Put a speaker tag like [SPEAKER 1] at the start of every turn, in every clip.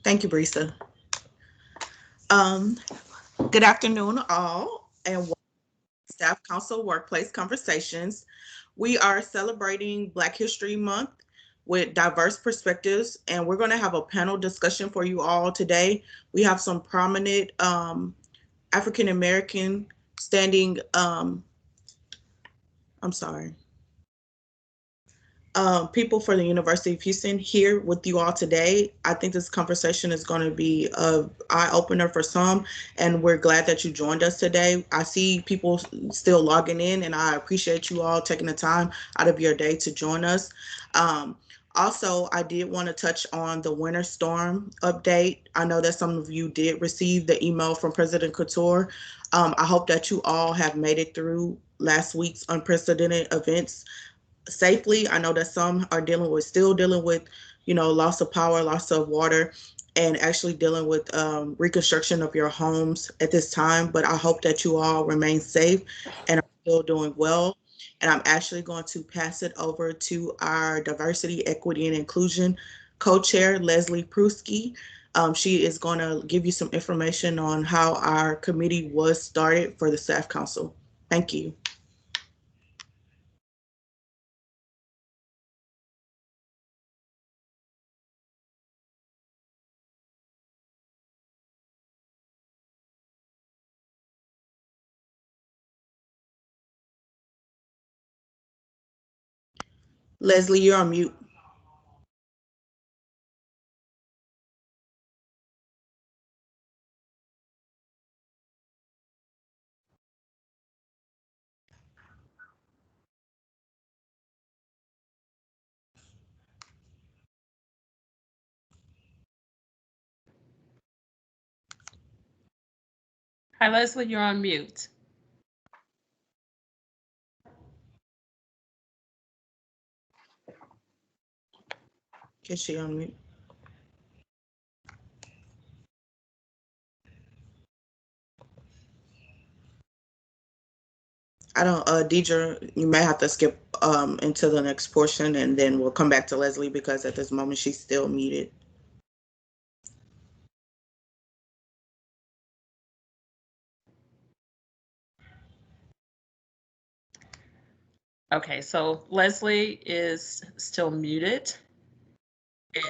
[SPEAKER 1] Thank you, Brisa. Um, Good afternoon, all, and welcome to Staff Council Workplace Conversations. We are celebrating Black History Month with diverse perspectives, and we're going to have a panel discussion for you all today. We have some prominent African American standing, I'm sorry, people for the University of Houston here with you all today. I think this conversation is going to be an eye opener for some, and we're glad that you joined us today. I see people still logging in, and I appreciate you all taking the time out of your day to join us. Um, Also, I did want to touch on the winter storm update. I know that some of you did receive the email from President Couture. I hope that you all have made it through last week's unprecedented events safely. I know that some are still dealing with, loss of power, loss of water, and actually dealing with reconstruction of your homes at this time. But I hope that you all remain safe and are still doing well. And I'm actually going to pass it over to our diversity, equity, and inclusion co-chair, Leslie Pruski. She is going to give you some information on how our committee was started for the Staff Council. Thank you. Leslie, you're on mute.
[SPEAKER 2] Hi, Leslie, you're on mute.
[SPEAKER 1] Is she on mute? I don't, Deidre, you may have to skip into the next portion and then we'll come back to Leslie because at this moment she's still muted.
[SPEAKER 2] Okay, so Leslie is still muted. And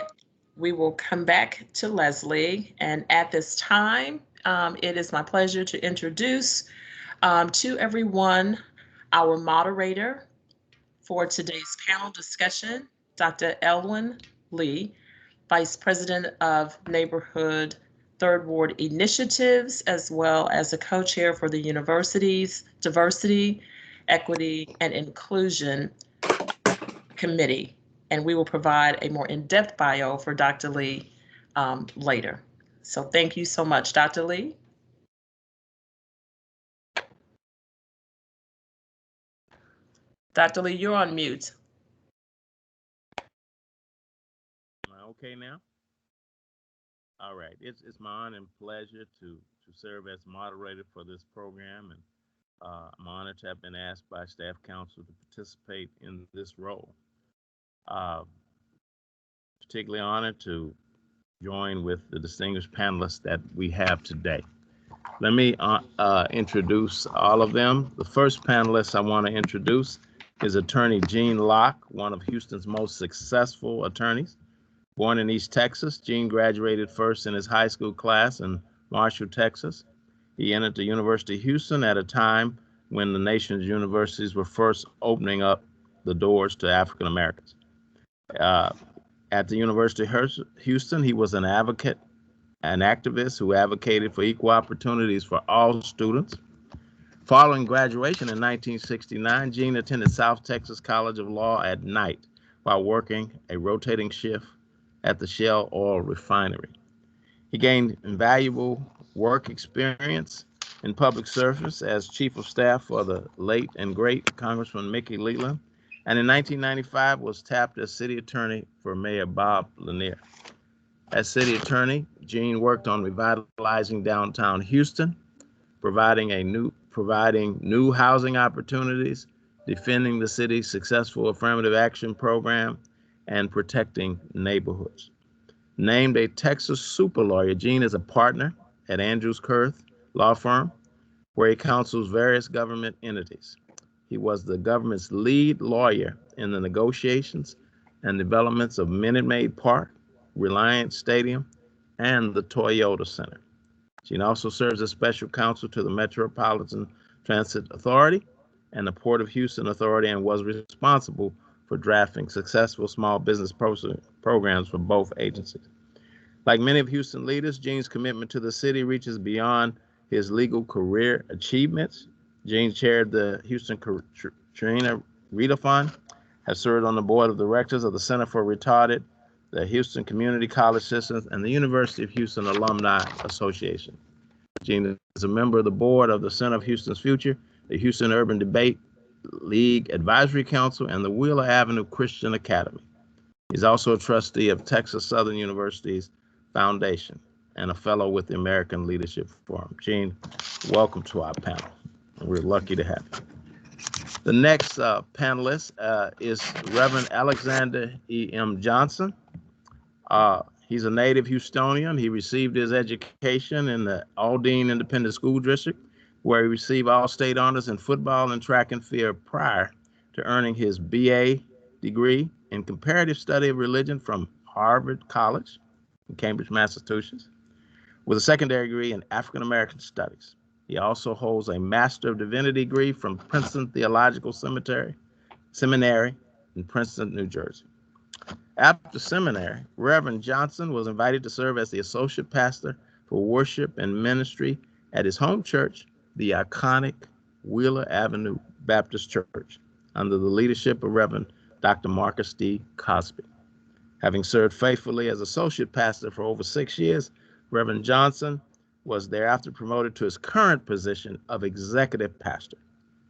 [SPEAKER 2] we will come back to Leslie. And at this time, it is my pleasure to introduce to everyone our moderator for today's panel discussion, Dr. Elwyn Lee, Vice President of Neighborhood Third Ward Initiatives, as well as a co-chair for the university's Diversity, Equity, and Inclusion Committee. And we will provide a more in-depth bio for Dr. Lee later. So thank you so much, Dr. Lee. Dr. Lee, you're on mute.
[SPEAKER 3] Am I okay now? All right. It's my honor and pleasure to serve as moderator for this program, and I'm honored to have been asked by Staff Council to participate in this role. Uh, Particularly honored to join with the distinguished panelists that we have today. Let me introduce all of them. The first panelist I want to introduce is attorney Gene Locke, one of Houston's most successful attorneys. Born in East Texas, Gene graduated first in his high school class in Marshall, Texas. He entered the University of Houston at a time when the nation's universities were first opening up the doors to African Americans. At the University of Houston, he was an advocate, an activist who advocated for equal opportunities for all students. Following graduation in 1969, Gene attended South Texas College of Law at night while working a rotating shift at the Shell Oil Refinery. He gained invaluable work experience in public service as chief of staff for the late and great Congressman Mickey Leland, and in 1995 was tapped as city attorney for Mayor Bob Lanier. As city attorney, Gene worked on revitalizing downtown Houston, providing new housing opportunities, defending the city's successful affirmative action program, and protecting neighborhoods. Named a Texas super lawyer, Gene is a partner at Andrews Kurth Law Firm, where he counsels various government entities. He was the government's lead lawyer in the negotiations and developments of Minute Maid Park, Reliance Stadium, and the Toyota Center. Gene also serves as special counsel to the Metropolitan Transit Authority and the Port of Houston Authority, and was responsible for drafting successful small business programs for both agencies. Like many of Houston leaders, Gene's commitment to the city reaches beyond his legal career achievements. Gene chaired the Houston Katrina Readathon, has served on the board of directors of the Center for Retarded, the Houston Community College Systems, and the University of Houston Alumni Association. Gene is a member of the board of the Center of Houston's Future, the Houston Urban Debate League Advisory Council, and the Wheeler Avenue Christian Academy. He's also a trustee of Texas Southern University's Foundation and a fellow with the American Leadership Forum. Gene, welcome to our panel. We're lucky to have you. The next panelist is Reverend Alexander E.M. Johnson. He's a native Houstonian. He received his education in the Aldine Independent School District, where he received all state honors in football and track and field prior to earning his BA degree in comparative study of religion from Harvard College in Cambridge, Massachusetts, with a secondary degree in African American Studies. He also holds a Master of Divinity degree from Princeton Theological Seminary in Princeton, New Jersey. After seminary, Reverend Johnson was invited to serve as the associate pastor for worship and ministry at his home church, the iconic Wheeler Avenue Baptist Church, under the leadership of Reverend Dr. Marcus D. Cosby. Having served faithfully as associate pastor for over 6 years, Reverend Johnson was thereafter promoted to his current position of executive pastor.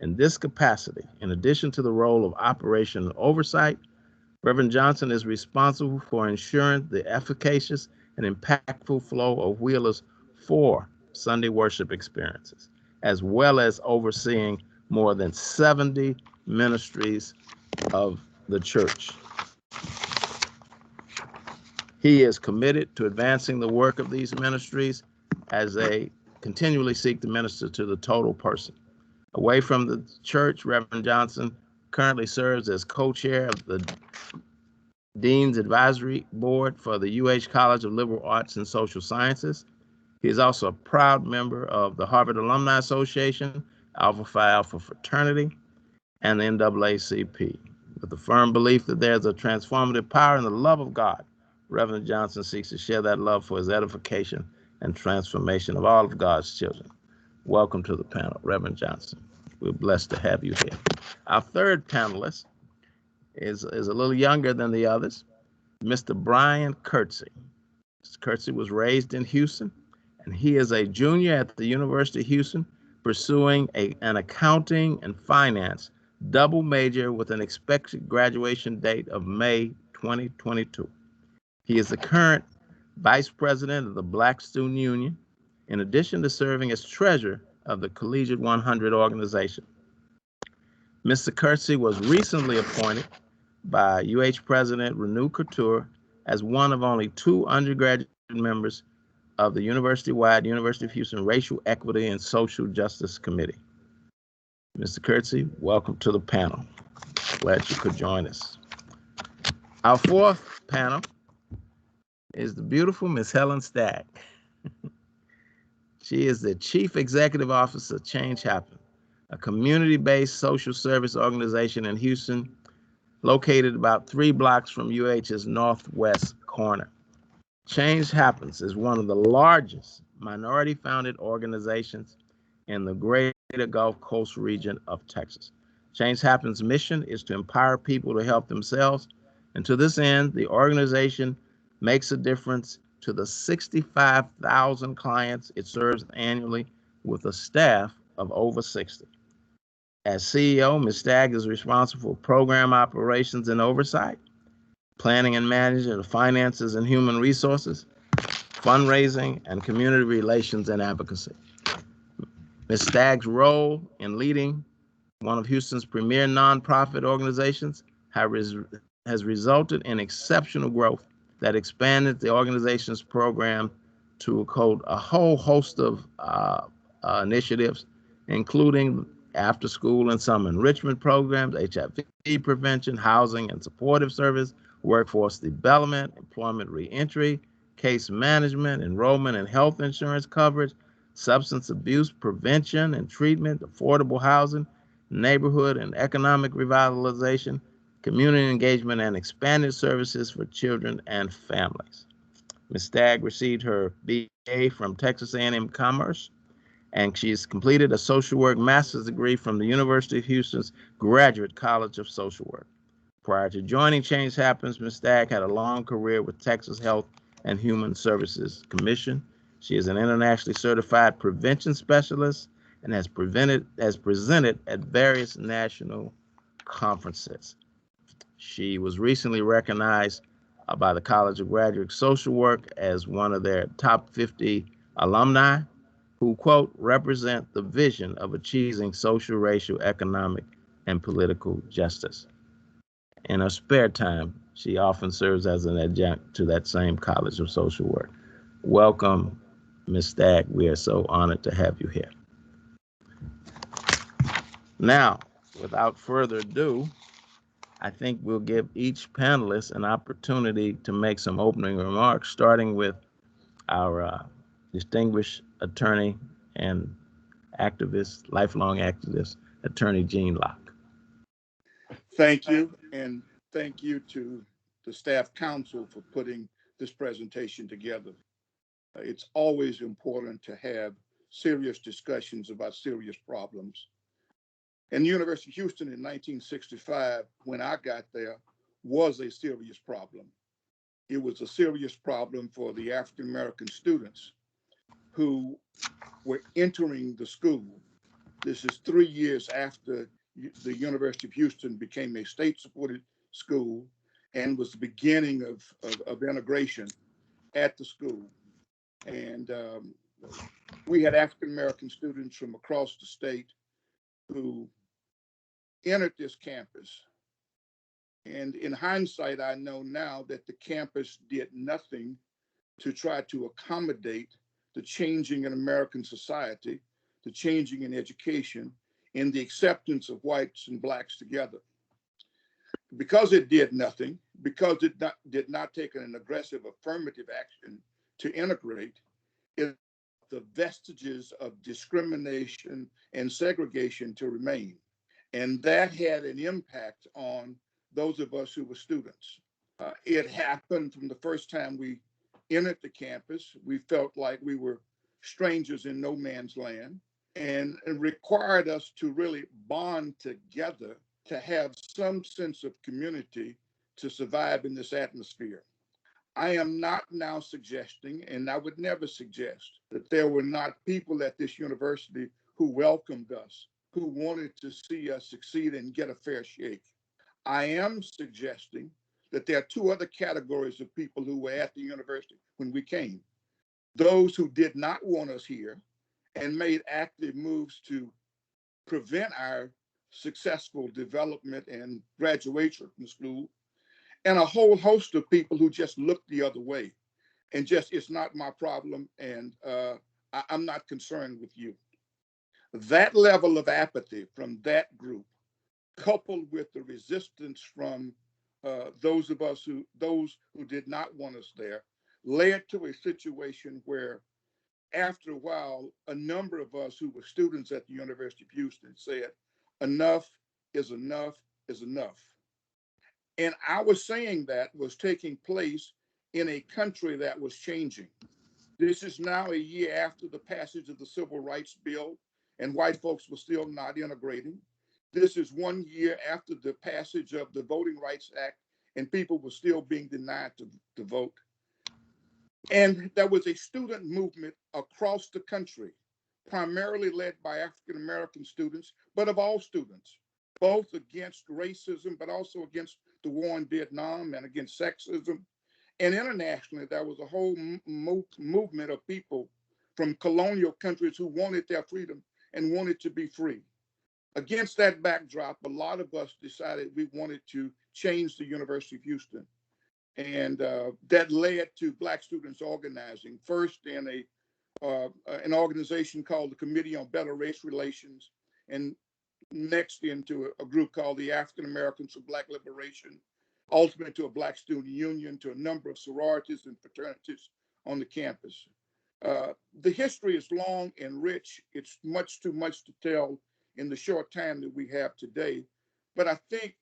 [SPEAKER 3] In this capacity, in addition to the role of operational oversight, Reverend Johnson is responsible for ensuring the efficacious and impactful flow of Wheeler's 4 Sunday worship experiences, as well as overseeing more than 70 ministries of the church. He is committed to advancing the work of these ministries as they continually seek to minister to the total person. Away from the church, Reverend Johnson currently serves as co-chair of the Dean's Advisory Board for the UH College of Liberal Arts and Social Sciences. He is also a proud member of the Harvard Alumni Association, Alpha Phi Alpha Fraternity, and the NAACP. With the firm belief that there's a transformative power in the love of God, Reverend Johnson seeks to share that love for his edification and transformation of all of God's children. Welcome to the panel, Reverend Johnson. We're blessed to have you here. Our third panelist is a little younger than the others, Mr. Brian Kirksey. Mr. Kirksey was raised in Houston, and he is a junior at the University of Houston, pursuing an accounting and finance double major with an expected graduation date of May 2022. He is the current vice president of the Black Student Union, in addition to serving as treasurer of the Collegiate 100 organization. Mr. Kirksey was recently appointed by UH President Renu Couture as one of only 2 undergraduate members of the university-wide University of Houston Racial Equity and Social Justice Committee. Mr. Kirksey, welcome to the panel. Glad you could join us. Our fourth panel is the beautiful Miss Helen Stagg. She is the Chief Executive Officer of Change Happens, a community-based social service organization in Houston, located about 3 blocks from UH's northwest corner. Change Happens is one of the largest minority-founded organizations in the greater Gulf Coast region of Texas. Change Happens' mission is to empower people to help themselves, and to this end, the organization makes a difference to the 65,000 clients it serves annually with a staff of over 60. As CEO, Ms. Stagg is responsible for program operations and oversight, planning and management of finances and human resources, fundraising, and community relations and advocacy. Ms. Stagg's role in leading one of Houston's premier nonprofit organizations has resulted in exceptional growth that expanded the organization's program to quote a whole host of initiatives, including after school and some enrichment programs, HIV prevention, housing and supportive service, workforce development, employment reentry, case management, enrollment and health insurance coverage, substance abuse prevention and treatment, affordable housing, neighborhood and economic revitalization, community engagement, and expanded services for children and families. Ms. Stagg received her BA from Texas A&M Commerce, and she's completed a social work master's degree from the University of Houston's Graduate College of Social Work. Prior to joining Change Happens, Ms. Stagg had a long career with Texas Health and Human Services Commission. She is an internationally certified prevention specialist and has presented at various national conferences. She was recently recognized by the College of Graduate Social Work as one of their top 50 alumni who, quote, represent the vision of achieving social, racial, economic, and political justice. In her spare time, she often serves as an adjunct to that same College of Social Work. Welcome, Ms. Stagg. We are so honored to have you here. Now, without further ado, I think we'll give each panelist an opportunity to make some opening remarks, starting with our distinguished attorney and activist, lifelong activist, Attorney Gene Locke.
[SPEAKER 4] Thank you, and thank you to the staff council for putting this presentation together. It's always important to have serious discussions about serious problems. And the University of Houston in 1965, when I got there, was a serious problem. It was a serious problem for the African-American students who were entering the school. This is 3 years after the University of Houston became a state-supported school and was the beginning of integration at the school. And we had African-American students from across the state who entered this campus. And in hindsight, I know now that the campus did nothing to try to accommodate the changing in American society, the changing in education, and the acceptance of whites and blacks together. Because it did nothing, because it did not take an aggressive affirmative action to integrate, it the vestiges of discrimination and segregation to remain. And that had an impact on those of us who were students. It happened from the first time we entered the campus. We felt like we were strangers in no man's land, and it required us to really bond together to have some sense of community to survive in this atmosphere. I am not now suggesting, and I would never suggest, that there were not people at this university who welcomed us, who wanted to see us succeed and get a fair shake. I am suggesting that there are two other categories of people who were at the university when we came. Those who did not want us here and made active moves to prevent our successful development and graduation from school, and a whole host of people who just looked the other way and just, it's not my problem, and I'm not concerned with you. That level of apathy from that group, coupled with the resistance from those who did not want us there, led to a situation where, after a while, a number of us who were students at the University of Houston said, enough is enough is enough. And our saying that was taking place in a country that was changing. This is now a year after the passage of the Civil Rights Bill, and white folks were still not integrating. This is 1 year after the passage of the Voting Rights Act, and people were still being denied to vote. And there was a student movement across the country, primarily led by African-American students, but of all students, both against racism, but also against the war in Vietnam and against sexism. And internationally, there was a whole movement of people from colonial countries who wanted their freedom and wanted to be free. Against that backdrop, a lot of us decided we wanted to change the University of Houston. And that led to Black students organizing, first in an organization called the Committee on Better Race Relations, and next into a group called the African Americans for Black Liberation, ultimately to a Black student union, to a number of sororities and fraternities on the campus. The history is long and rich. It's much too much to tell in the short time that we have today. But I think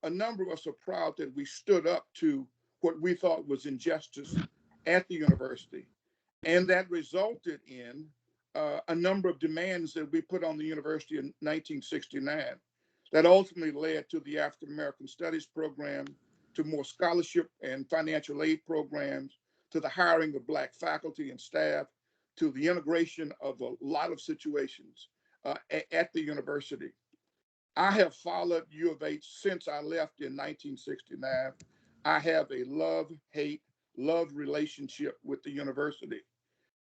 [SPEAKER 4] a number of us are proud that we stood up to what we thought was injustice at the university. And that resulted in a number of demands that we put on the university in 1969 that ultimately led to the African American Studies program, to more scholarship and financial aid programs, to the hiring of Black faculty and staff, to the integration of a lot of situations at the university. I have followed U of H since I left in 1969. I have a love relationship with the university.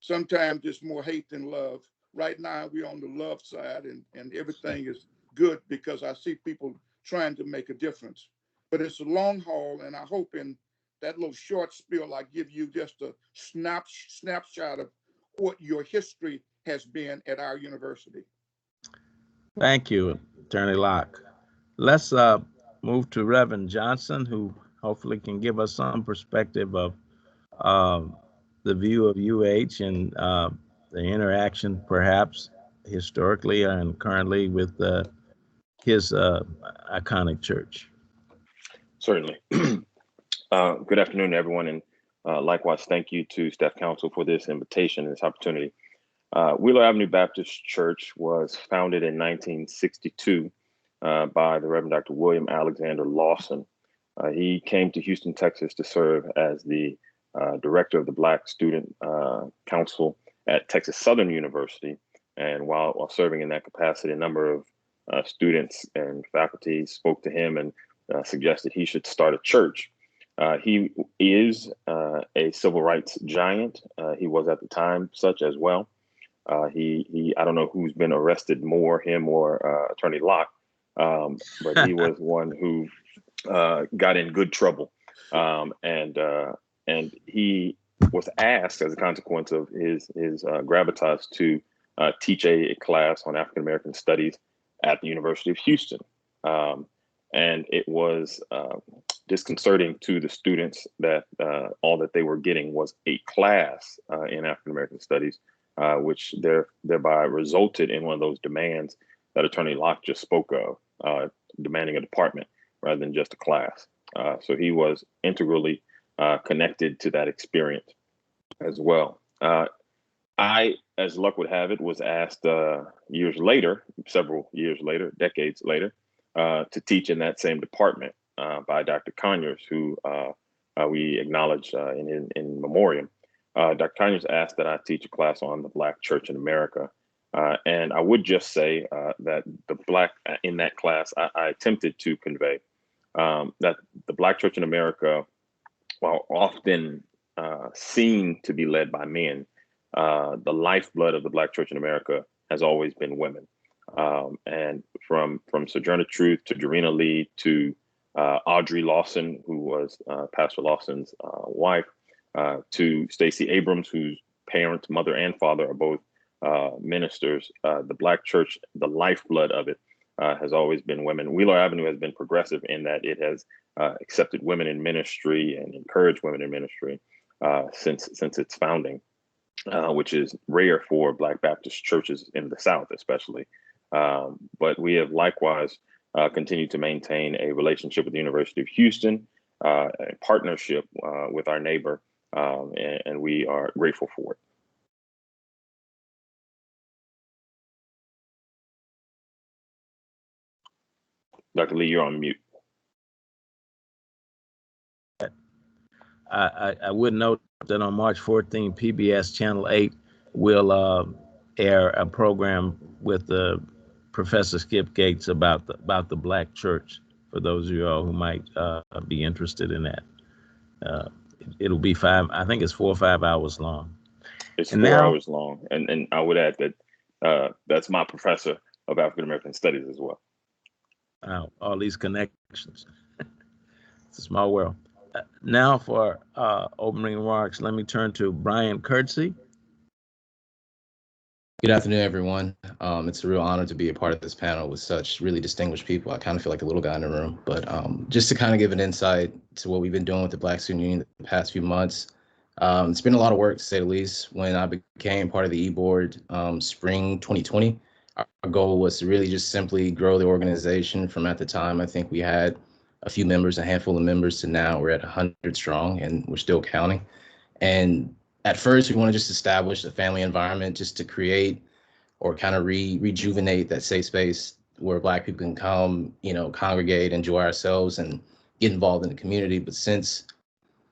[SPEAKER 4] Sometimes it's more hate than love. Right now, we're on the love side, and everything is good because I see people trying to make a difference. But it's a long haul, and I hope in that little short spiel, I give you just a snapshot of what your history has been at our university.
[SPEAKER 3] Thank you, Attorney Locke. Let's move to Reverend Johnson, who hopefully can give us some perspective of the view of UH and the interaction, perhaps historically and currently, with his iconic church.
[SPEAKER 5] Certainly. Good afternoon, everyone, and likewise, thank you to Staff Council for this invitation and this opportunity. Wheeler Avenue Baptist Church was founded in 1962 by the Reverend Dr. William Alexander Lawson. He came to Houston, Texas to serve as the director of the Black Student Council at Texas Southern University. And while serving in that capacity, a number of students and faculty spoke to him and suggested he should start a church. He is a civil rights giant. He was at the time such as well. I don't know who's been arrested more, him or Attorney Locke, but he was one who got in good trouble. And he was asked, as a consequence of his gravitas, to teach a class on African American studies at the University of Houston. And it was disconcerting to the students that all that they were getting was a class in African American studies, which thereby resulted in one of those demands that Attorney Locke just spoke of, demanding a department rather than just a class. So he was integrally connected to that experience as well. I, as luck would have it, was asked years later, several years later, decades later, to teach in that same department by Dr. Conyers, who we acknowledge in memoriam. Dr. Conyers asked that I teach a class on the Black Church in America. And I would just say that in that class, I attempted to convey that the Black Church in America, while often seen to be led by men, the lifeblood of the Black Church in America has always been women. And from Sojourner Truth to Jarena Lee to Audrey Lawson, who was Pastor Lawson's wife, to Stacey Abrams, whose parents, mother and father, are both ministers. The Black Church, the lifeblood of it, has always been women. Wheeler Avenue has been progressive in that it has accepted women in ministry and encouraged women in ministry since its founding, which is rare for Black Baptist churches in the South, especially. But we have likewise continued to maintain a relationship with the University of Houston, a partnership with our neighbor, and we are grateful for it. Dr. Lee, you're on mute.
[SPEAKER 3] I would note that on March 14, PBS Channel 8 will air a program with Professor Skip Gates about the Black Church, for those of you all who might be interested in that. It'll be 4 or 5 hours long.
[SPEAKER 5] It's 4 hours long. And I would add that that's my professor of African American Studies as well.
[SPEAKER 3] All these connections. It's a small world. Now for opening remarks, let me turn to Brian Kirksey.
[SPEAKER 6] Good afternoon, everyone. It's a real honor to be a part of this panel with such really distinguished people. I kind of feel like the little guy in the room, but just to kind of give an insight to what we've been doing with the Black Student Union the past few months. It's been a lot of work, to say the least. When I became part of the e-board spring 2020, our goal was to really just simply grow the organization from, at the time, I think we had a few members, a handful of members, to now we're at 100 strong, and we're still counting. And at first, we want to just establish a family environment just to create or kind of rejuvenate that safe space where Black people can come, congregate, enjoy ourselves, and get involved in the community. But since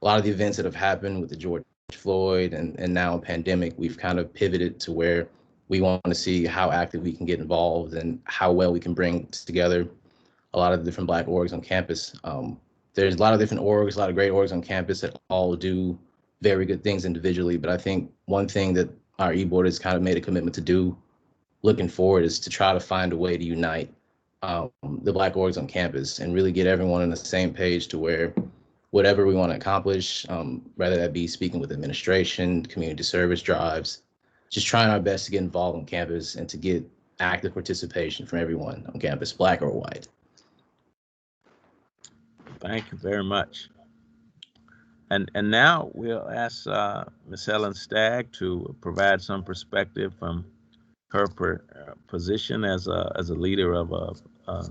[SPEAKER 6] a lot of the events that have happened with the George Floyd and now pandemic, we've kind of pivoted to where we want to see how active we can get involved and how well we can bring together a lot of the different Black orgs on campus. There's a lot of different orgs, a lot of great orgs on campus that all do very good things individually. But I think one thing that our e-board has kind of made a commitment to do looking forward is to try to find a way to unite the Black orgs on campus and really get everyone on the same page to where whatever we want to accomplish, whether that be speaking with administration, community service drives, just trying our best to get involved on campus and to get active participation from everyone on campus, Black or white.
[SPEAKER 3] Thank you very much. And now we'll ask Ms. Helen Stagg to provide some perspective from her position as a leader of a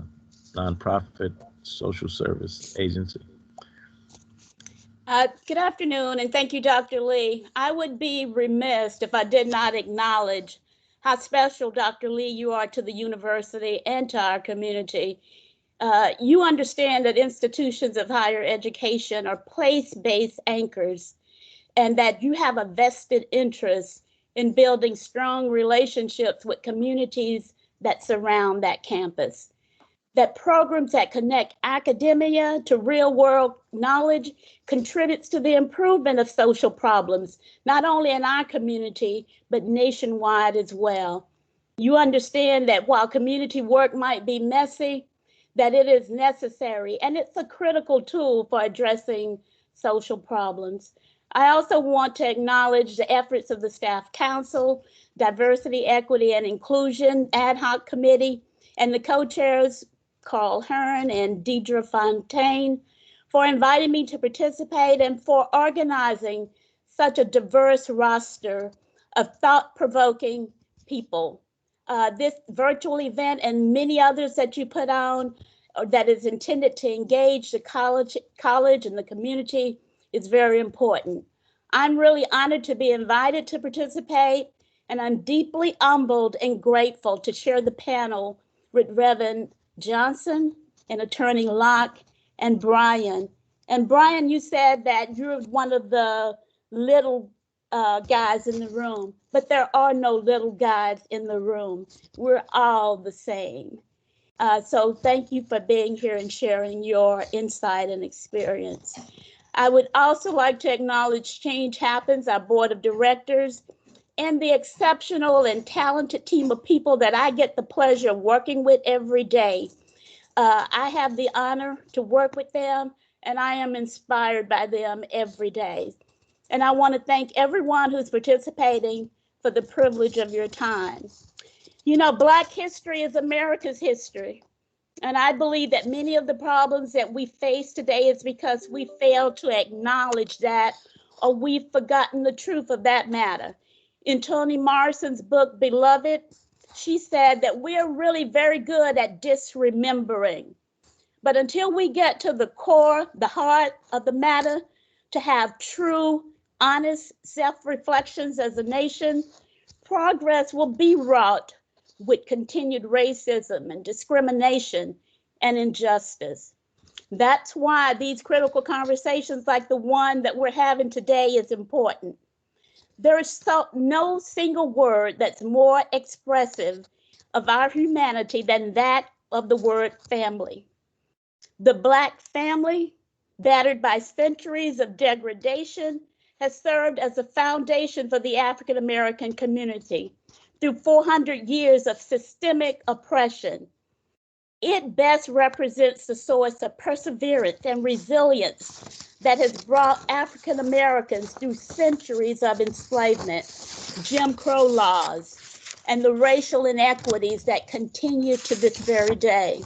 [SPEAKER 3] nonprofit social service agency.
[SPEAKER 7] Good afternoon, and thank you, Dr. Lee. I would be remiss if I did not acknowledge how special, Dr. Lee, you are to the university and to our community. You understand that institutions of higher education are place-based anchors, and that you have a vested interest in building strong relationships with communities that surround that campus. That programs that connect academia to real world knowledge contributes to the improvement of social problems, not only in our community, but nationwide as well. You understand that while community work might be messy, that it is necessary, and it's a critical tool for addressing social problems. I also want to acknowledge the efforts of the Staff Council, Diversity, Equity, and Inclusion Ad Hoc Committee, and the co-chairs, Carl Hearn and Deidre Fontaine, for inviting me to participate and for organizing such a diverse roster of thought-provoking people. This virtual event and many others that you put on that is intended to engage the college and the community is very important. I'm really honored to be invited to participate, and I'm deeply humbled and grateful to share the panel with Reverend Johnson and Attorney Locke and Brian. And Brian, you said that you're one of the little guys in the room, but there are no little guys in the room. We're all the same. So thank you for being here and sharing your insight and experience. I would also like to acknowledge Change Happens, our board of directors, and the exceptional and talented team of people that I get the pleasure of working with every day. I have the honor to work with them, and I am inspired by them every day. And I want to thank everyone who's participating for the privilege of your time. You know, Black history is America's history. And I believe that many of the problems that we face today is because we fail to acknowledge that, or we've forgotten the truth of that matter. In Toni Morrison's book, Beloved, she said that we're really very good at disremembering. But until we get to the core, the heart of the matter, to have true, honest self-reflections as a nation, progress will be wrought with continued racism and discrimination and injustice. That's why these critical conversations like the one that we're having today is important. There is no single word that's more expressive of our humanity than that of the word family. The Black family, battered by centuries of degradation, has served as a foundation for the African American community through 400 years of systemic oppression. It best represents the source of perseverance and resilience that has brought African Americans through centuries of enslavement, Jim Crow laws, and the racial inequities that continue to this very day.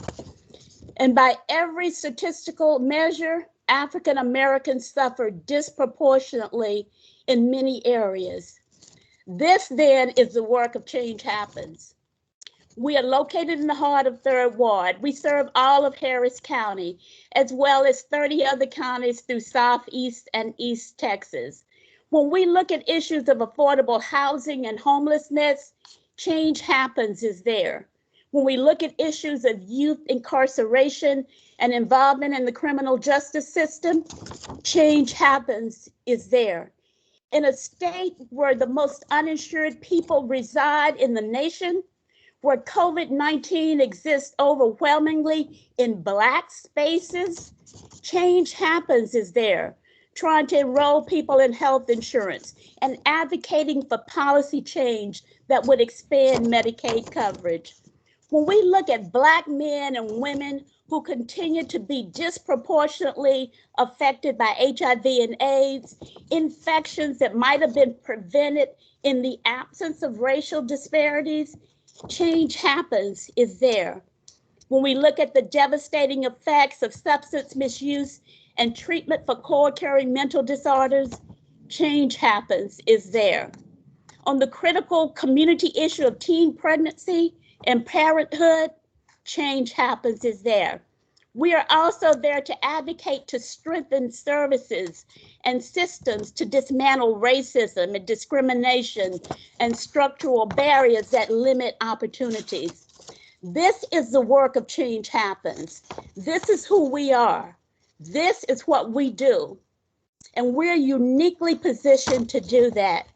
[SPEAKER 7] And by every statistical measure, African Americans suffer disproportionately in many areas. This then is the work of Change Happens. We are located in the heart of 3rd Ward. We serve all of Harris County, as well as 30 other counties through Southeast and East Texas. When we look at issues of affordable housing and homelessness, Change Happens is there. When we look at issues of youth incarceration and involvement in the criminal justice system, Change Happens is there. In a state where the most uninsured people reside in the nation, where COVID-19 exists overwhelmingly in Black spaces, Change Happens is there, trying to enroll people in health insurance and advocating for policy change that would expand Medicaid coverage. When we look at Black men and women who continue to be disproportionately affected by HIV and AIDS, infections that might have been prevented in the absence of racial disparities, Change Happens is there. When we look at the devastating effects of substance misuse and treatment for co-occurring mental disorders, Change Happens is there. On the critical community issue of teen pregnancy and parenthood, Change Happens is there. We are also there to advocate to strengthen services and systems to dismantle racism and discrimination and structural barriers that limit opportunities. This is the work of Change Happens. This is who we are. This is what we do. And we're uniquely positioned to do that.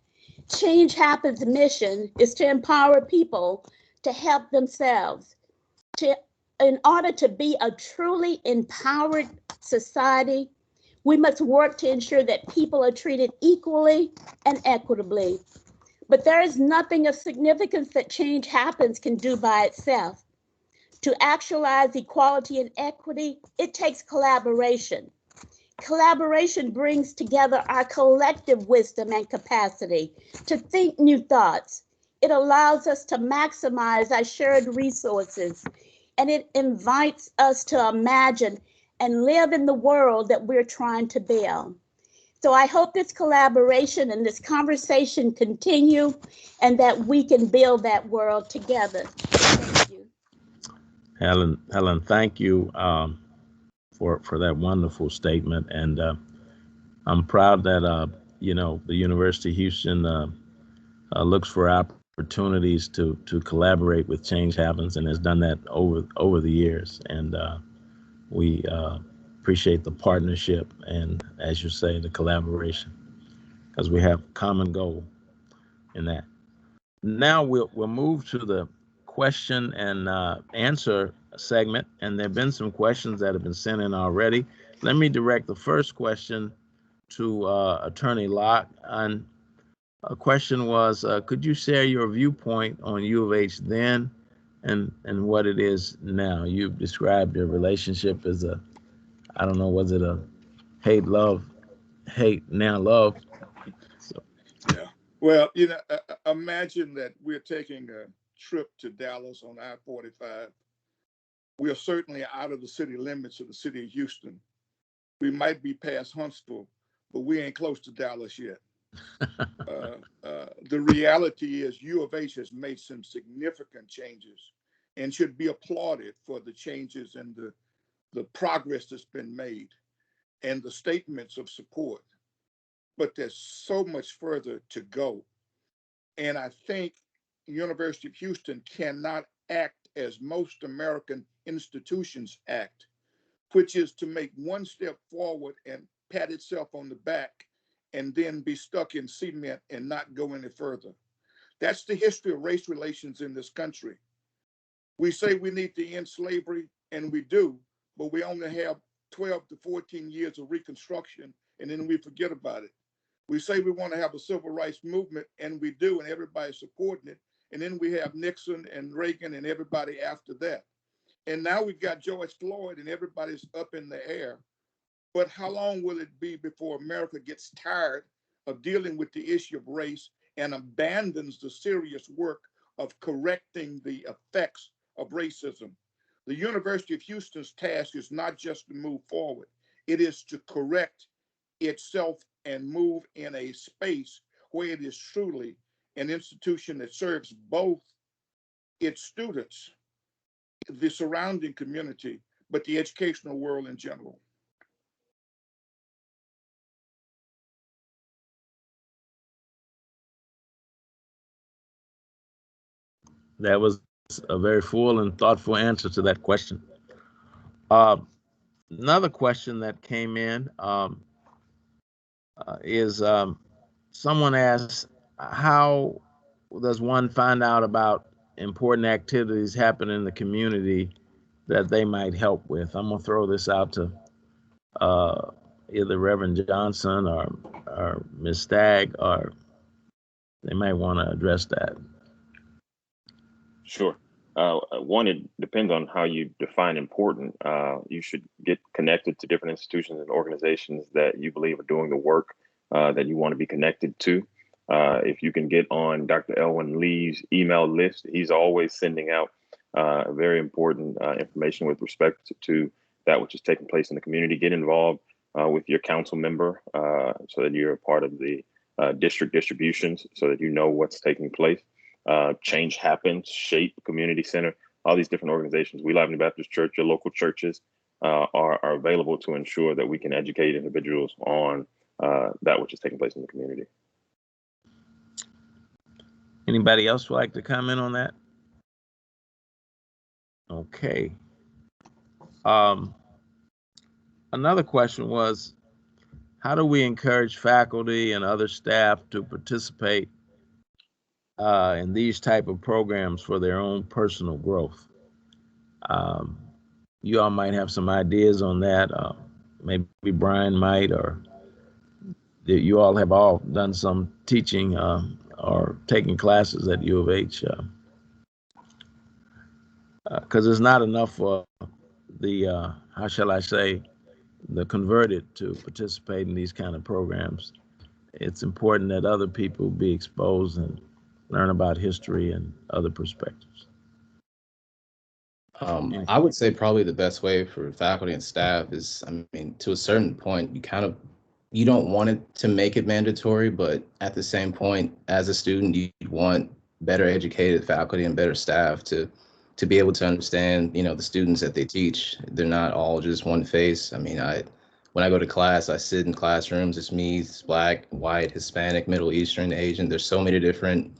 [SPEAKER 7] Change Happens' mission is to empower people to help themselves, in order to be a truly empowered society, we must work to ensure that people are treated equally and equitably. But there is nothing of significance that Change Happens can do by itself. To actualize equality and equity, it takes collaboration. Collaboration brings together our collective wisdom and capacity to think new thoughts. It allows us to maximize our shared resources, and it invites us to imagine and live in the world that we're trying to build. So I hope this collaboration and this conversation continue and that we can build that world together. Thank you.
[SPEAKER 3] Helen, thank you for that wonderful statement. And I'm proud that, the University of Houston looks for opportunities to collaborate with Change Happens and has done that over the years. And we appreciate the partnership and, as you say, the collaboration, because we have a common goal in that. Now we'll move to the question and answer segment, and there have been some questions that have been sent in already. Let me direct the first question to Attorney Locke. And a question was, could you share your viewpoint on U of H then and what it is now? You've described your relationship as a, I don't know, was it a hate, now love? So.
[SPEAKER 4] Yeah. Well, imagine that we're taking a trip to Dallas on I-45. We are certainly out of the city limits of the city of Houston. We might be past Huntsville, but we ain't close to Dallas yet. The reality is U of H has made some significant changes and should be applauded for the changes and the progress that's been made and the statements of support. But there's so much further to go. And I think University of Houston cannot act as most American institutions act, which is to make one step forward and pat itself on the back and then be stuck in cement and not go any further. That's the history of race relations in this country. We say we need to end slavery, and we do, but we only have 12 to 14 years of Reconstruction, and then we forget about it. We say we want to have a civil rights movement, and we do, and everybody's supporting it. And then we have Nixon and Reagan and everybody after that. And now we've got George Floyd and everybody's up in the air. But how long will it be before America gets tired of dealing with the issue of race and abandons the serious work of correcting the effects of racism? The University of Houston's task is not just to move forward, it is to correct itself and move in a space where it is truly an institution that serves both its students, the surrounding community, but the educational world in general.
[SPEAKER 3] That was a very full and thoughtful answer to that question. Another question that came in is someone asked, how does one find out about important activities happening in the community that they might help with? I'm going to throw this out to either Reverend Johnson or Ms. Stagg, or they might want to address that.
[SPEAKER 5] Sure. One, it depends on how you define important. You should get connected to different institutions and organizations that you believe are doing the work that you want to be connected to. If you can get on Dr. Elwyn Lee's email list, he's always sending out very important information with respect to that which is taking place in the community. Get involved with your council member so that you're a part of the district distributions so that you know what's taking place. Change Happens, Shape, Community Center, all these different organizations. We Live in the Baptist Church, your local churches are available to ensure that we can educate individuals on that which is taking place in the community.
[SPEAKER 3] Anybody else would like to comment on that? Okay. Another question was, how do we encourage faculty and other staff to participate in these type of programs for their own personal growth? You all might have some ideas on that. Maybe Brian might, or you all have all done some teaching or taking classes at U of H. Because it's not enough for the, how shall I say, the converted to participate in these kind of programs. It's important that other people be exposed and learn about history and other perspectives.
[SPEAKER 6] I would say probably the best way for faculty and staff is, I mean, to a certain point, you don't want it to make it mandatory, but at the same point, as a student, you want better educated faculty and better staff to be able to understand, the students that they teach. They're not all just one face. I mean, when I go to class, I sit in classrooms. It's me, it's Black, white, Hispanic, Middle Eastern, Asian. There's so many different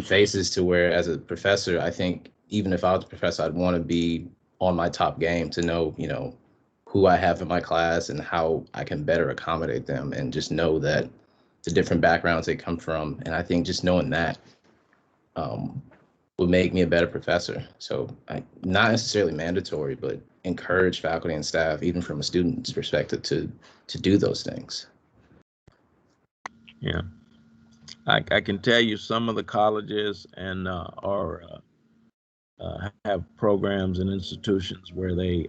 [SPEAKER 6] faces to where, as a professor, I think even if I was a professor, I'd want to be on my top game to know, who I have in my class and how I can better accommodate them, and just know that the different backgrounds they come from. And I think just knowing that would make me a better professor. So not necessarily mandatory, but encourage faculty and staff, even from a student's perspective, to do those things.
[SPEAKER 3] Yeah. I can tell you some of the colleges and have programs and institutions where they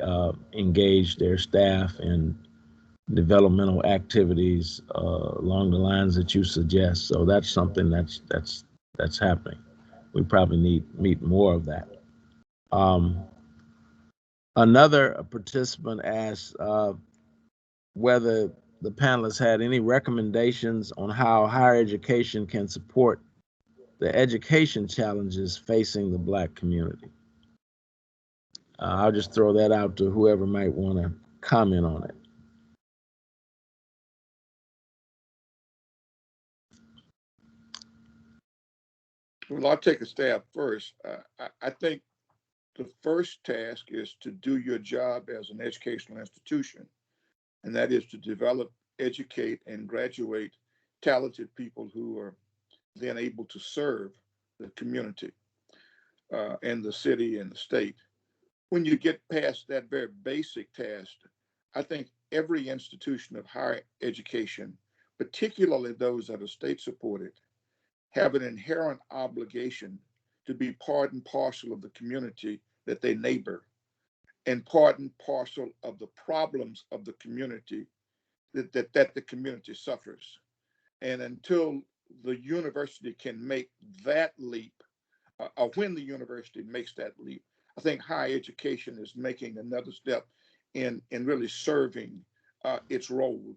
[SPEAKER 3] engage their staff in developmental activities along the lines that you suggest. So that's something that's happening. We probably need more of that. Another participant asked whether the panelists had any recommendations on how higher education can support the education challenges facing the Black community. I'll just throw that out to whoever might want to comment on it.
[SPEAKER 4] Well, I'll take a stab first. I think the first task is to do your job as an educational institution, and that is to develop, educate, and graduate talented people who are then able to serve the community and the city and the state. When you get past that very basic task, I think every institution of higher education, particularly those that are state supported, have an inherent obligation to be part and parcel of the community that they neighbor. and part and parcel of the problems of the community that the community suffers. And until the university can make that leap, or when the university makes that leap, I think higher education is making another step in really serving its role.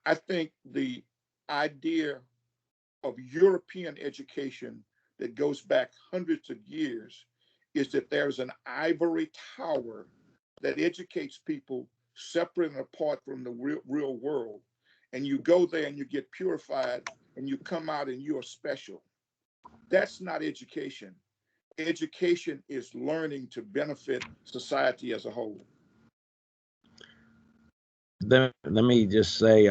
[SPEAKER 4] I think the idea of European education that goes back hundreds of years is that there's an ivory tower that educates people separate and apart from the real world. And you go there and you get purified and you come out and you're special. That's not education. Education is learning to benefit society as a whole.
[SPEAKER 3] Let me just say,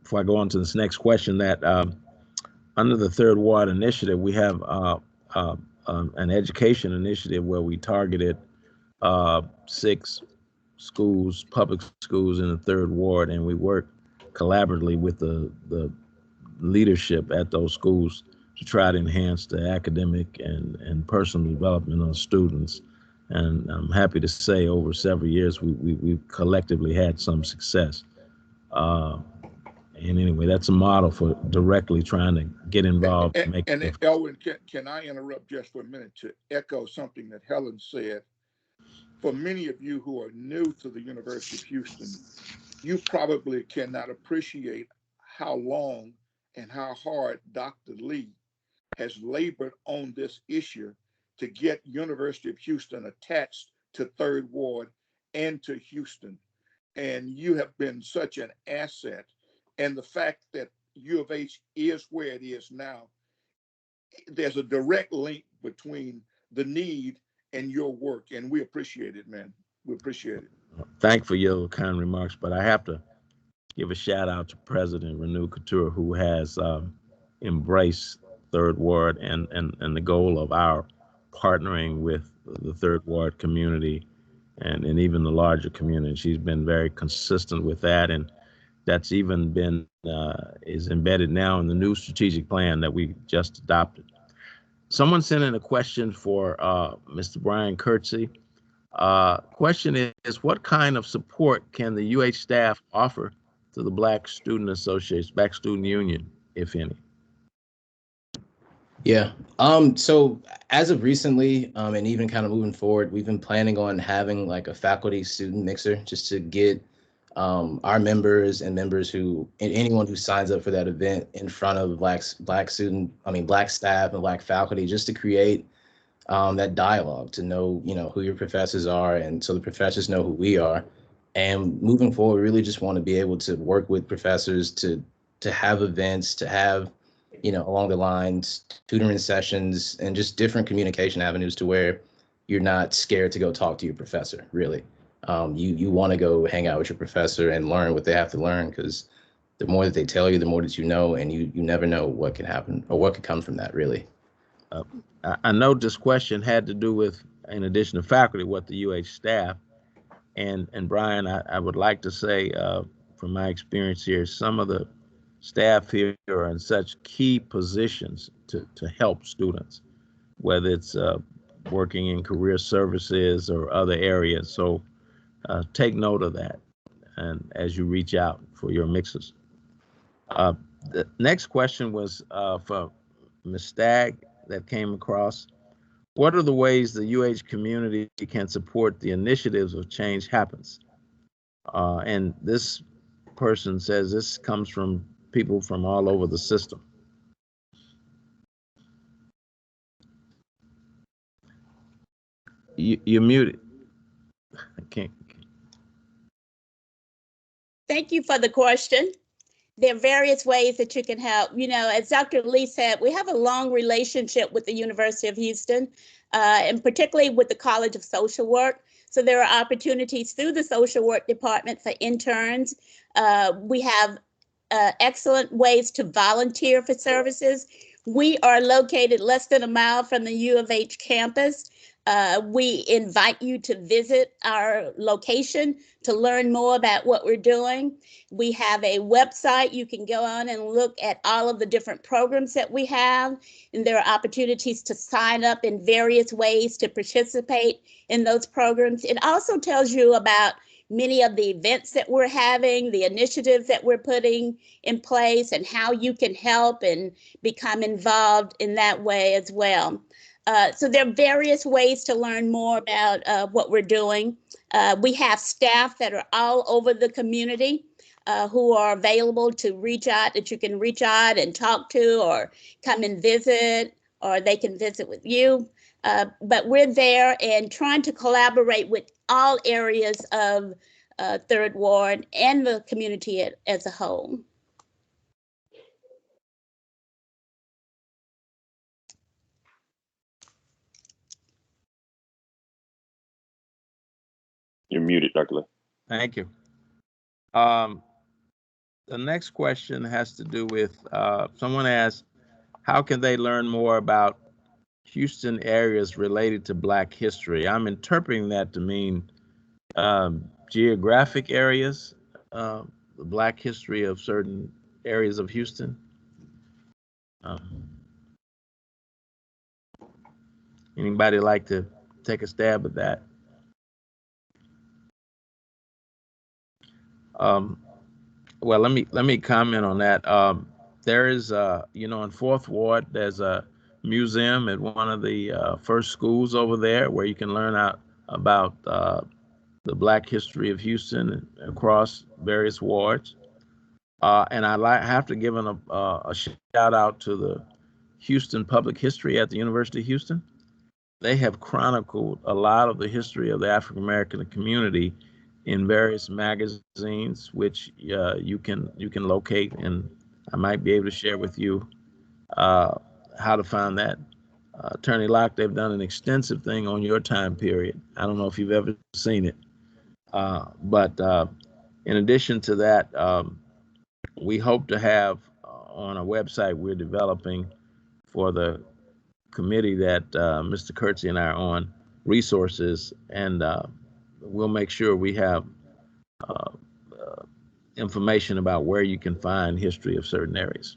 [SPEAKER 3] before I go on to this next question, that under the Third Ward Initiative, we have an education initiative where we targeted 6 schools, public schools in the Third Ward, and we work collaboratively with the leadership at those schools to try to enhance the academic and personal development of students. And I'm happy to say over several years, we've collectively had some success. And anyway, that's a model for directly trying to get involved.
[SPEAKER 4] And Elwyn, can I interrupt just for a minute to echo something that Helen said? For many of you who are new to the University of Houston, you probably cannot appreciate how long and how hard Dr. Lee has labored on this issue to get University of Houston attached to Third Ward and to Houston. And you have been such an asset. And the fact that U of H is where it is now, there's a direct link between the need and your work. And we appreciate it, man. We appreciate it.
[SPEAKER 3] Thank for your kind remarks, but I have to give a shout out to President Renew Couture, who has embraced Third Ward and the goal of our partnering with the Third Ward community and even the larger community. She's been very consistent with that, and that's even been is embedded now in the new strategic plan that we just adopted. Someone sent in a question for Mr. Brian Kirksey. Question is, what kind of support can the UH staff offer to the Black Student Association, Black Student Union, if any?
[SPEAKER 6] Yeah. So as of recently, and even kind of moving forward, we've been planning on having like a faculty student mixer just to get our members and members and anyone who signs up for that event in front of Black staff and Black faculty, just to create that dialogue, to know, who your professors are, and so the professors know who we are. And moving forward, really just want to be able to work with professors to have events, to have, along the lines, tutoring sessions, and just different communication avenues to where you're not scared to go talk to your professor, really. You want to go hang out with your professor and learn what they have to learn, because the more that they tell you, the more that you know, and you never know what can happen or what could come from that, really.
[SPEAKER 3] I know this question had to do with, in addition to faculty, what the UH staff. And Brian, I would like to say, from my experience here, some of the staff here are in such key positions to help students, whether it's working in career services or other areas. So take note of that, and as you reach out for your mixers. The next question was for Ms. Stagg that came across. What are the ways the UH community can support the initiatives of Change Happens? And this person says this comes from people from all over the system. You're muted. I can't.
[SPEAKER 7] Thank you for the question. There are various ways that you can help. As Dr. Lee said, we have a long relationship with the University of Houston, and particularly with the College of Social Work. So there are opportunities through the social work department for interns. We have excellent ways to volunteer for services. We are located less than a mile from the U of H campus. We invite you to visit our location to learn more about what we're doing. We have a website. You can go on and look at all of the different programs that we have, and there are opportunities to sign up in various ways to participate in those programs. It also tells you about many of the events that we're having, the initiatives that we're putting in place, and how you can help and become involved in that way as well. So there are various ways to learn more about what we're doing. We have staff that are all over the community who are available to reach out, that you can reach out and talk to, or come and visit, or they can visit with you. But we're there and trying to collaborate with all areas of Third Ward and the community as a whole.
[SPEAKER 5] You're muted, Dr. Lee.
[SPEAKER 3] Thank you. The next question has to do with, someone asked, how can they learn more about Houston areas related to Black history? I'm interpreting that to mean geographic areas, the Black history of certain areas of Houston. Anybody like to take a stab at that? Well, let me comment on that. There is, in Fourth Ward, there's a museum at one of the first schools over there where you can learn about the Black history of Houston across various wards. And I have to give a shout out to the Houston Public History at the University of Houston. They have chronicled a lot of the history of the African American community in various magazines, which you can locate, and I might be able to share with you how to find that. Attorney Locke, they've done an extensive thing on your time period. I don't know if you've ever seen it, but in addition to that, we hope to have on a website we're developing for the committee that Mr. Kirksey and I are on, resources, and we'll make sure we have information about where you can find history of certain areas.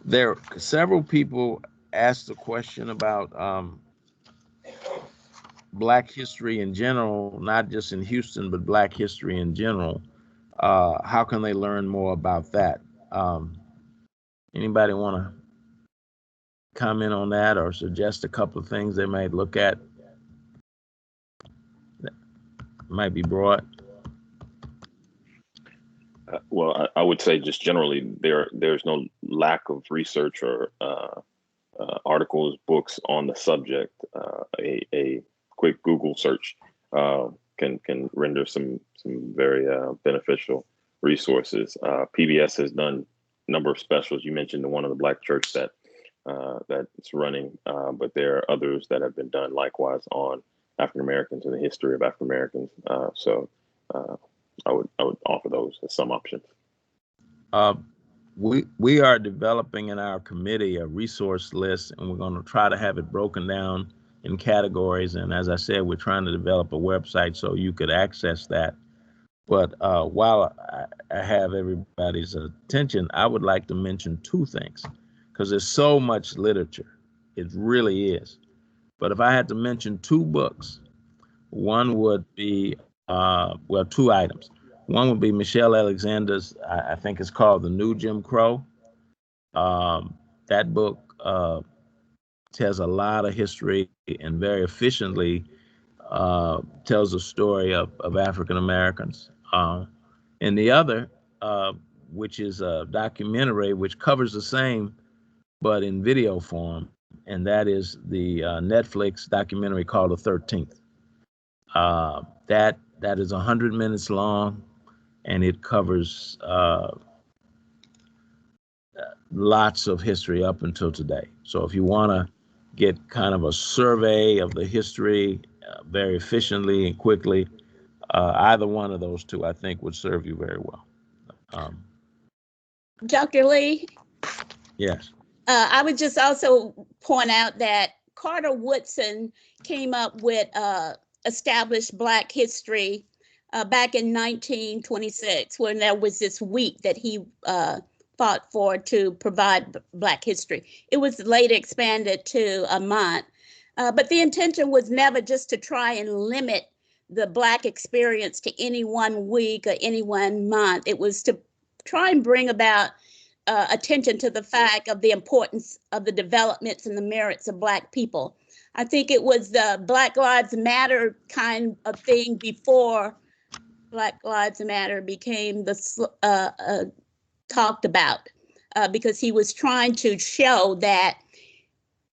[SPEAKER 3] There several people asked the question about Black history in general, not just in Houston, but Black history in general. How can they learn more about that? Anybody want to comment on that or suggest a couple of things they might look at that might be broad?
[SPEAKER 5] Well, I would say just generally there's no lack of research or articles, books on the subject. A quick Google search can render some very beneficial resources. PBS has done a number of specials. You mentioned the one of the Black church that it's running, but there are others that have been done likewise on African Americans and the history of African Americans. So I would offer those as some options.
[SPEAKER 3] We are developing in our committee a resource list, and we're going to try to have it broken down in categories. And as I said, we're trying to develop a website so you could access that. But while I have everybody's attention, I would like to mention two things, because there's so much literature. It really is. But if I had to mention two books, one would be, two items. One would be Michelle Alexander's, I think it's called The New Jim Crow. That book tells a lot of history and very efficiently tells the story of African Americans. And the other, which is a documentary which covers the same, but in video form, and that is the Netflix documentary called The 13th. That is 100 minutes long, and it covers lots of history up until today. So if you want to get kind of a survey of the history very efficiently and quickly, either one of those two, I think, would serve you very well.
[SPEAKER 7] Dr. Lee?
[SPEAKER 3] Yes.
[SPEAKER 7] I would just also point out that Carter Woodson came up with established Black history back in 1926, when there was this week that he fought for to provide Black history. It was later expanded to a month, but the intention was never just to try and limit the Black experience to any one week or any one month. It was to try and bring about attention to the fact of the importance of the developments and the merits of Black people. I think it was the Black Lives Matter kind of thing before Black Lives Matter became the talked about, because he was trying to show that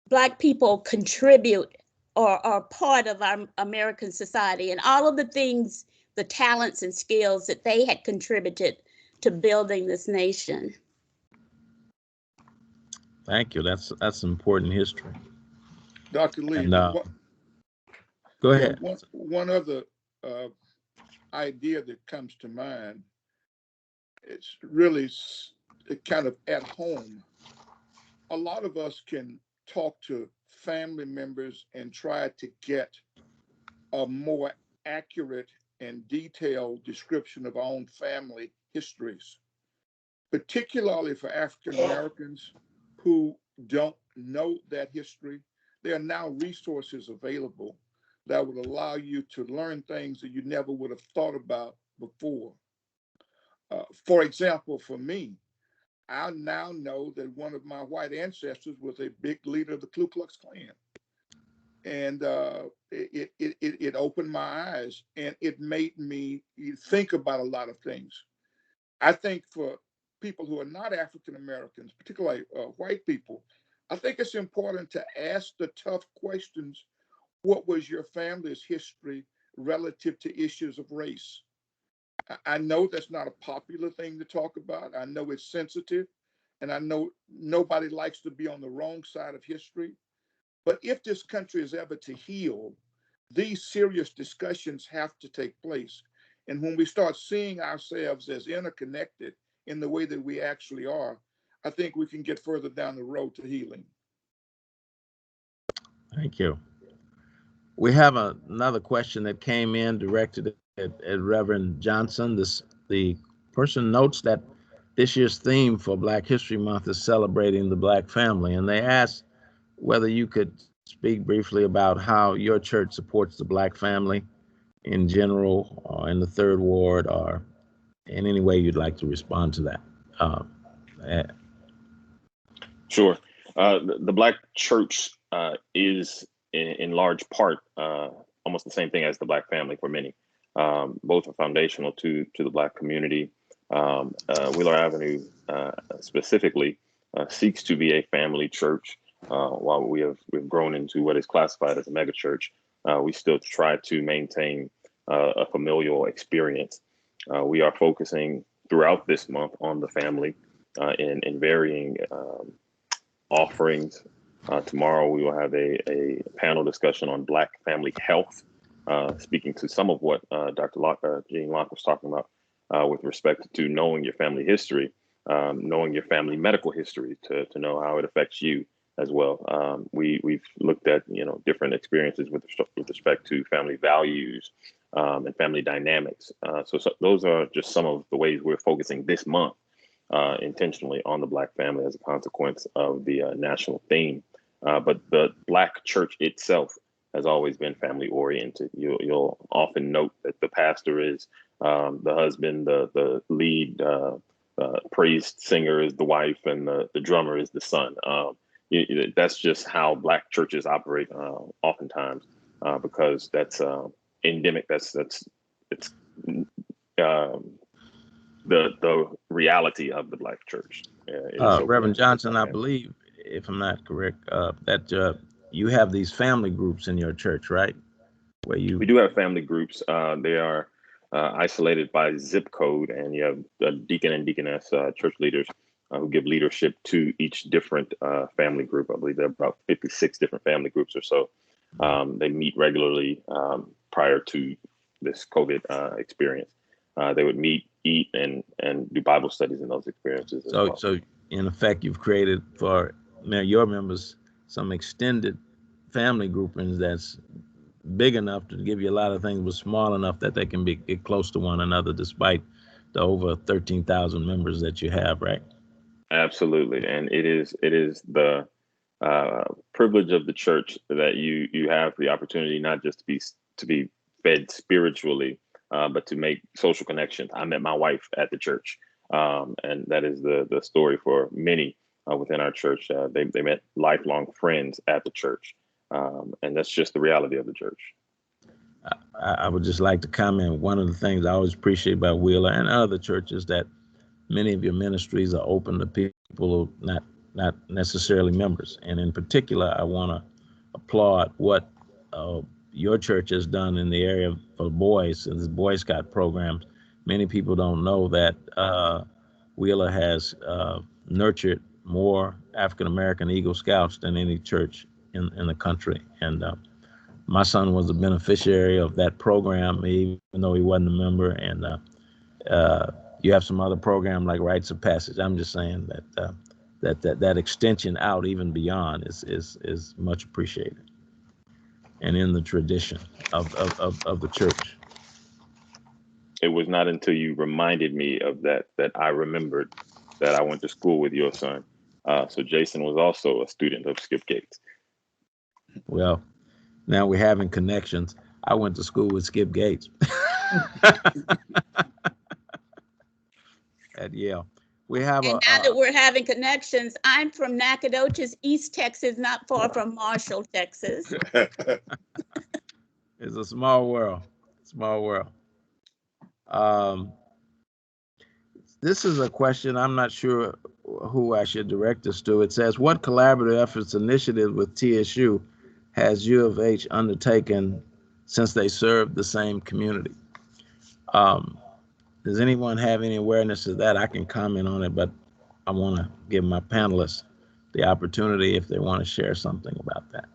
[SPEAKER 7] Black people contribute or are part of our American society, and all of the things, the talents and skills that they had contributed to building this nation.
[SPEAKER 3] Thank you. That's important history.
[SPEAKER 4] Dr. Lee,
[SPEAKER 3] And, go ahead.
[SPEAKER 4] One other idea that comes to mind, it's really kind of at home. A lot of us can talk to family members and try to get a more accurate and detailed description of our own family histories, particularly for African Americans who don't know that history. There are now resources available that would allow you to learn things that you never would have thought about before. For example, for me, I now know that one of my white ancestors was a big leader of the Ku Klux Klan. And it opened my eyes, and it made me think about a lot of things. I think for people who are not African Americans, particularly white people, I think it's important to ask the tough questions. What was your family's history relative to issues of race? I know that's not a popular thing to talk about. I know it's sensitive, and I know nobody likes to be on the wrong side of history. But if this country is ever to heal, these serious discussions have to take place. And when we start seeing ourselves as interconnected in the way that we actually are, I think we can get further down the road to healing.
[SPEAKER 3] Thank you. We have another question that came in directed at Reverend Johnson. The person notes that this year's theme for Black History Month is celebrating the Black family, and they asked whether you could speak briefly about how your church supports the Black family in general, or in the Third Ward, or in any way you'd like to respond to that.
[SPEAKER 5] Sure. The Black church is in large part almost the same thing as the Black family for many. Both are foundational to the Black community. Wheeler Avenue specifically seeks to be a family church. While we've grown into what is classified as a mega church, we still try to maintain a familial experience. We are focusing throughout this month on the family in varying offerings. Tomorrow we will have a panel discussion on Black family health, speaking to some of what Dr. Locke, Jean Locke was talking about with respect to knowing your family history, knowing your family medical history to know how it affects you as well. We've looked at different experiences with respect to family values and family dynamics. So those are just some of the ways we're focusing this month intentionally on the Black family as a consequence of the national theme. But the Black church itself has always been family oriented. You'll often note that the pastor is the husband, the lead praise singer is the wife, and the drummer is the son. That's just how Black churches operate oftentimes, because that's endemic. It's the reality of the Black church.
[SPEAKER 3] Reverend Johnson, I believe, if I'm not correct, that you have these family groups in your church, right? We
[SPEAKER 5] do have family groups. They are isolated by zip code, and you have a deacon and deaconess church leaders who give leadership to each different family group. I believe there are about 56 different family groups or so. They meet regularly prior to this COVID experience. They would meet, eat, and do Bible studies in those experiences as well.
[SPEAKER 3] So in effect, you've created for your members some extended family groupings that's big enough to give you a lot of things, but small enough that they can get close to one another, despite the over 13,000 members that you have, right?
[SPEAKER 5] Absolutely, and it is the privilege of the church that you have the opportunity not just to be fed spiritually, but to make social connections. I met my wife at the church, and that is the story for many within our church. They met lifelong friends at the church, and that's just the reality of the church.
[SPEAKER 3] I would just like to comment. One of the things I always appreciate about Wheeler and other churches that many of your ministries are open to people who are not necessarily members. And in particular, I want to applaud what your church has done in the area for boys and the Boy Scout programs. Many people don't know that Wheeler has nurtured more African American Eagle Scouts than any church in the country. And my son was a beneficiary of that program, even though he wasn't a member. And you have some other program like Rites of Passage. I'm just saying that extension out even beyond is much appreciated, and in the tradition of the church.
[SPEAKER 5] It was not until you reminded me of that I remembered that I went to school with your son. So Jason was also a student of Skip Gates.
[SPEAKER 3] Well, now we're having connections. I went to school with Skip Gates at Yale. We have
[SPEAKER 7] and now that we're having connections, I'm from Nacogdoches, East Texas, not far from Marshall, Texas.
[SPEAKER 3] It's a small world. Small world. This is a question I'm not sure who I should direct this to. It says, what collaborative efforts initiative with TSU has U of H undertaken since they serve the same community? Does anyone have any awareness of that? I can comment on it, but I want to give my panelists the opportunity if they want to share something about that.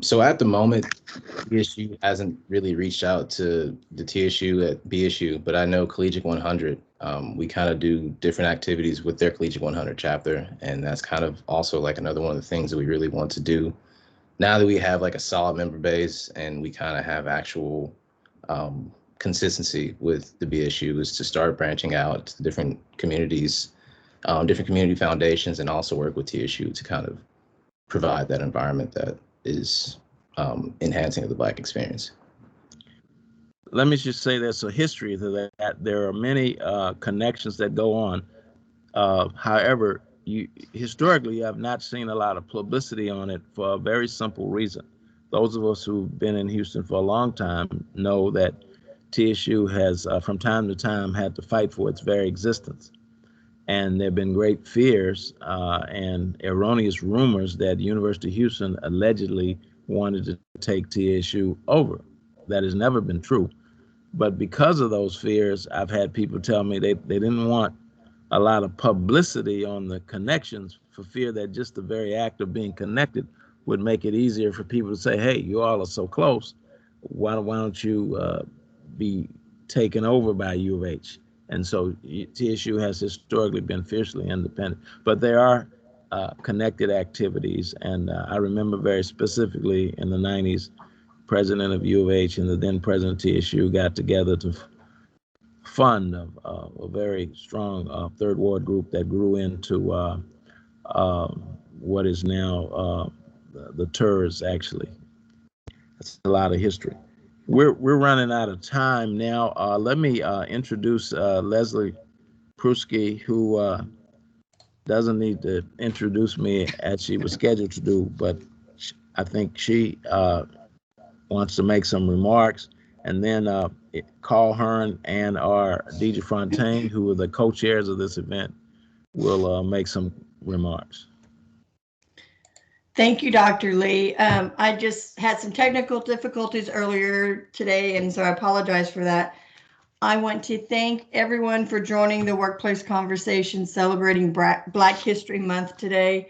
[SPEAKER 6] So at the moment, BSU hasn't really reached out to the TSU at BSU, but I know Collegiate 100, we kind of do different activities with their Collegiate 100 chapter. And that's kind of also like another one of the things that we really want to do now that we have like a solid member base and we kind of have actual consistency with the BSU, is to start branching out to different communities, different community foundations, and also work with TSU to kind of provide that environment that is enhancing of the Black experience.
[SPEAKER 3] Let me just say there's a history to that. There are many connections that go on. However, historically you have not seen a lot of publicity on it for a very simple reason. Those of us who've been in Houston for a long time know that TSU has from time to time had to fight for its very existence. And there have been great fears and erroneous rumors that University of Houston allegedly wanted to take TSU over. That has never been true. But because of those fears, I've had people tell me they didn't want a lot of publicity on the connections for fear that just the very act of being connected would make it easier for people to say, hey, you all are so close. Why don't you be taken over by U of H? And so TSU has historically been fiercely independent, but there are connected activities. And I remember very specifically in the 90s, president of U of H and the then president of TSU got together to fund a very strong third ward group that grew into what is now the TERS, actually. That's a lot of history. We're running out of time now. Let me introduce Leslie Pruski, who doesn't need to introduce me as she was scheduled to do, but I think she wants to make some remarks. And then Carl Hearn and our DJ Fontaine, who are the co-chairs of this event, will make some remarks.
[SPEAKER 8] Thank you, Dr. Lee. I just had some technical difficulties earlier today, and so I apologize for that. I want to thank everyone for joining the Workplace Conversation celebrating Black History Month today.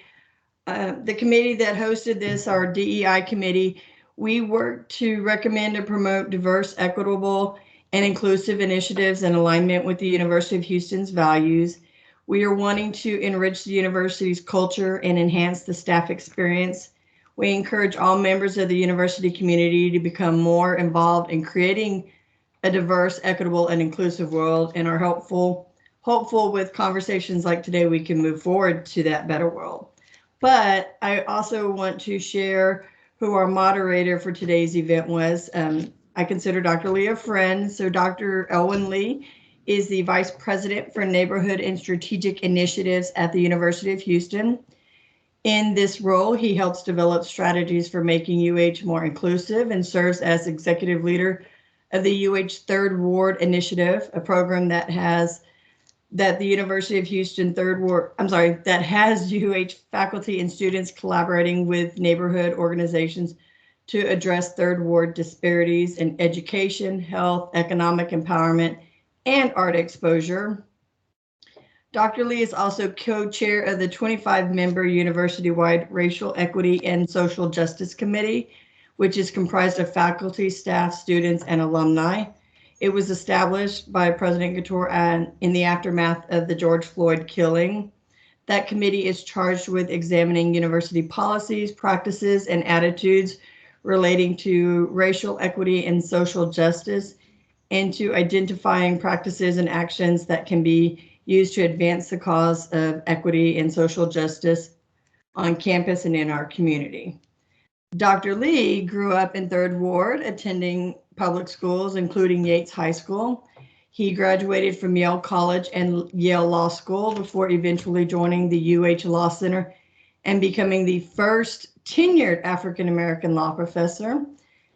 [SPEAKER 8] The committee that hosted this, our DEI committee, we work to recommend and promote diverse, equitable, and inclusive initiatives in alignment with the University of Houston's values. We are wanting to enrich the university's culture and enhance the staff experience. We encourage all members of the university community to become more involved in creating a diverse, equitable, and inclusive world, and are hopeful with conversations like today we can move forward to that better world. But I also want to share who our moderator for today's event was. I consider Dr. Lee a friend. So Dr. Elwyn Lee is the Vice President for Neighborhood and Strategic Initiatives at the University of Houston. In this role, he helps develop strategies for making UH more inclusive and serves as executive leader of the UH Third Ward Initiative, a program that has the University of Houston that has UH faculty and students collaborating with neighborhood organizations to address Third Ward disparities in education, health, economic empowerment, and art exposure. Dr. Lee is also co-chair of the 25-member university-wide Racial Equity and Social Justice Committee, which is comprised of faculty, staff, students, and alumni. It was established by President Couture in the aftermath of the George Floyd killing. That committee is charged with examining university policies, practices, and attitudes relating to racial equity and social justice, and to identifying practices and actions that can be used to advance the cause of equity and social justice on campus and in our community. Dr. Lee grew up in Third Ward, attending public schools, including Yates High School. He graduated from Yale College and Yale Law School before eventually joining the UH Law Center and becoming the first tenured African-American law professor.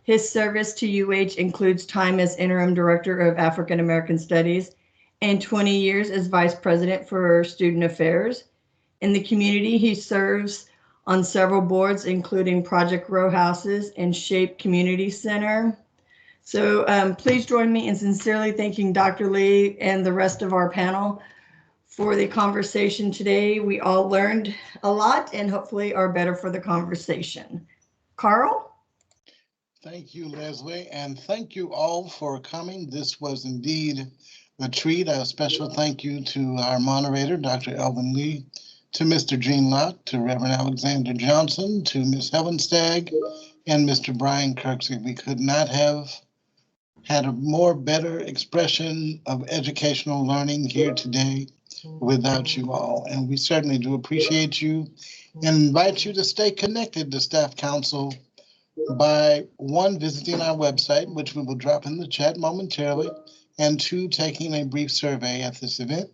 [SPEAKER 8] His service to UH includes time as interim director of African-American Studies and 20 years as vice president for student affairs. In the community, he serves on several boards, including Project Row Houses and Shape Community Center. So please join me in sincerely thanking Dr. Lee and the rest of our panel for the conversation today. We all learned a lot and hopefully are better for the conversation. Carl?
[SPEAKER 9] Thank you, Leslie, and thank you all for coming. This was indeed a treat. A special thank you to our moderator, Dr. Elwyn Lee, to Mr. Gene Locke, to Reverend Alexander Johnson, to Ms. Helen Stagg, and Mr. Brian Kirksey. We could not have had a more better expression of educational learning here today without you all. And we certainly do appreciate you and invite you to stay connected to Staff Council by 1, visiting our website, which we will drop in the chat momentarily, and 2, taking a brief survey at this event.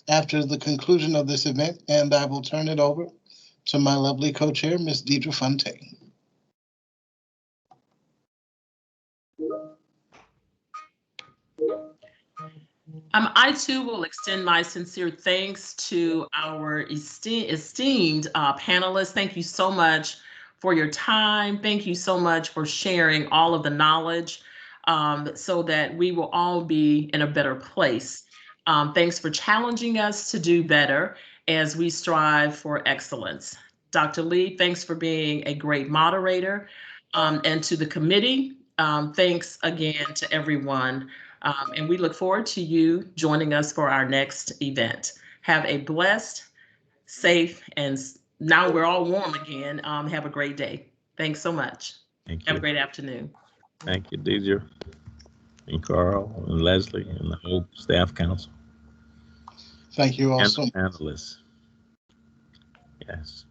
[SPEAKER 9] After the conclusion of this event, and I will turn it over to my lovely co-chair, Ms. Deidre Fontaine.
[SPEAKER 2] I too will extend my sincere thanks to our esteemed panelists. Thank you so much for your time. Thank you so much for sharing all of the knowledge so that we will all be in a better place. Thanks for challenging us to do better as we strive for excellence. Dr. Lee, thanks for being a great moderator. And to the committee, thanks again to everyone. And we look forward to you joining us for our next event. Have a blessed, safe, and now we're all warm again. Have a great day. Thanks so much.
[SPEAKER 3] Thank you.
[SPEAKER 2] Have a great afternoon.
[SPEAKER 3] Thank you, Deidre, and Carl, and Leslie, and the whole Staff Council.
[SPEAKER 9] Thank you all
[SPEAKER 3] and
[SPEAKER 9] so much.
[SPEAKER 3] Panelists. Yes.